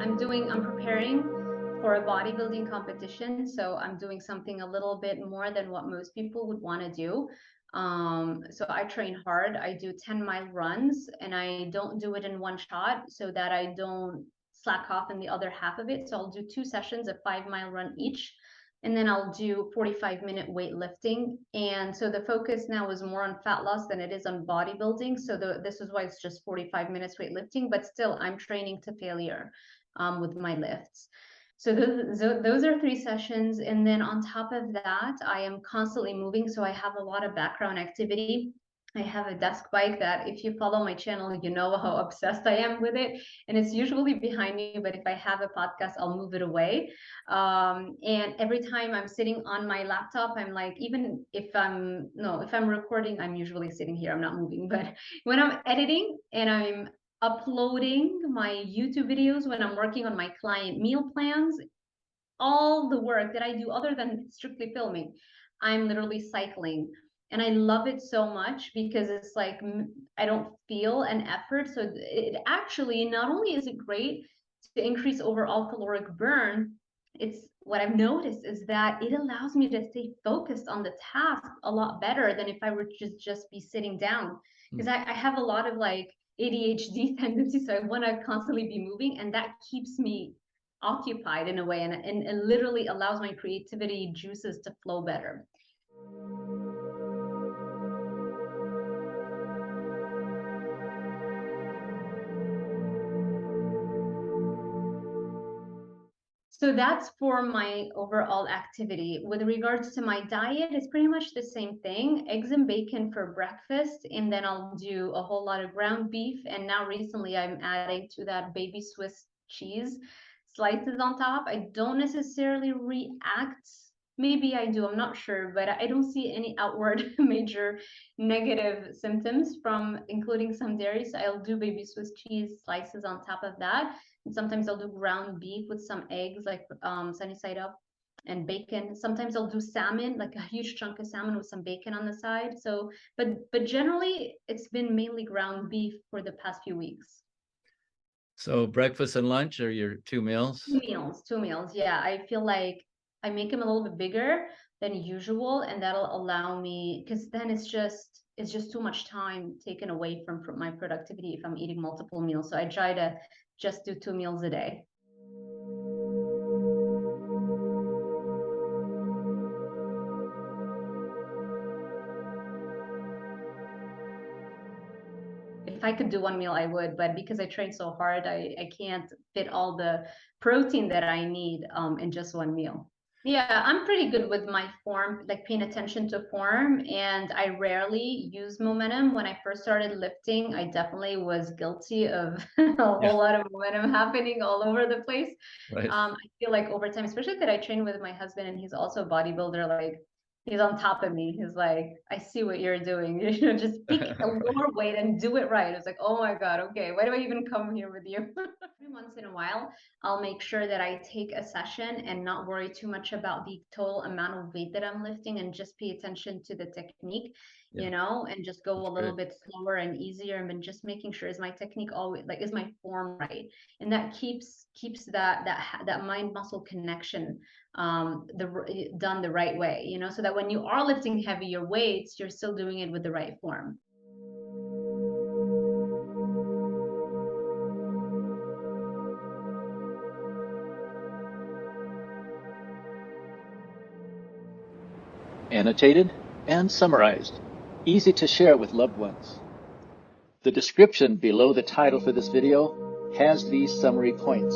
I'm preparing for a bodybuilding competition. So I'm doing something a little bit more than what most people would want to do. So I train hard. I do 10-mile runs, and I don't do it in one shot so that I don't slack off in the other half of it. So I'll do 2 sessions, a 5-mile run each, and then I'll do 45-minute weightlifting. And so the focus now is more on fat loss than it is on bodybuilding. So this is why it's just 45 minutes weightlifting, but still I'm training to failure with my lifts. So those are 3 sessions. And then on top of that, I am constantly moving. So I have a lot of background activity. I have a desk bike that, if you follow my channel, you know how obsessed I am with it. And it's usually behind me, but if I have a podcast, I'll move it away. And every time I'm sitting on my laptop, I'm like, even if I'm recording, I'm usually sitting here, I'm not moving. But when I'm editing and I'm uploading my YouTube videos, when I'm working on my client meal plans, all the work that I do other than strictly filming, I'm literally cycling. And I love it so much because it's like I don't feel an effort. So it actually, not only is it great to increase overall caloric burn, it's what I've noticed is that it allows me to stay focused on the task a lot better than if I were just be sitting down. Because I have a lot of like ADHD tendencies, so I want to constantly be moving, and that keeps me occupied in a way, and it literally allows my creativity juices to flow better. So that's for my overall activity. With regards to my diet, it's pretty much the same thing. Eggs and bacon for breakfast, and then I'll do a whole lot of ground beef. And now recently I'm adding to that baby Swiss cheese slices on top. I don't necessarily react. Maybe I do, I'm not sure, but I don't see any outward major negative symptoms from including some dairy. So I'll do baby Swiss cheese slices on top of that. And sometimes I'll do ground beef with some eggs, like sunny side up, and bacon. Sometimes I'll do salmon, like a huge chunk of salmon with some bacon on the side. So, but generally, it's been mainly ground beef for the past few weeks. So breakfast and lunch are your 2 meals? 2 meals. Yeah, I feel like I make them a little bit bigger than usual, and that'll allow me, because then it's just too much time taken away from my productivity if I'm eating multiple meals. So I try to just do 2 meals a day. If I could do 1 meal, I would, but because I train so hard, I can't fit all the protein that I need in just 1 meal. Yeah, I'm pretty good with my form, like paying attention to form, and I rarely use momentum. When I first started lifting, I definitely was guilty of a whole lot of momentum happening all over the place. Right. I feel like over time, especially that I train with my husband and he's also a bodybuilder, like he's on top of me. He's like, I see what you're doing. You know, just pick a lower weight and do it right. It's like, oh my God, okay, why do I even come here with you? Every once in a while, I'll make sure that I take a session and not worry too much about the total amount of weight that I'm lifting, and just pay attention to the technique, you know, and just go a little bit slower and easier, and then just making sure, is my technique always, like, is my form right? And that keeps that mind muscle connection done the right way, you know, so that when you are lifting heavier weights, you're still doing it with the right form. Annotated and summarized, easy to share with loved ones. The description below the title for this video has these summary points.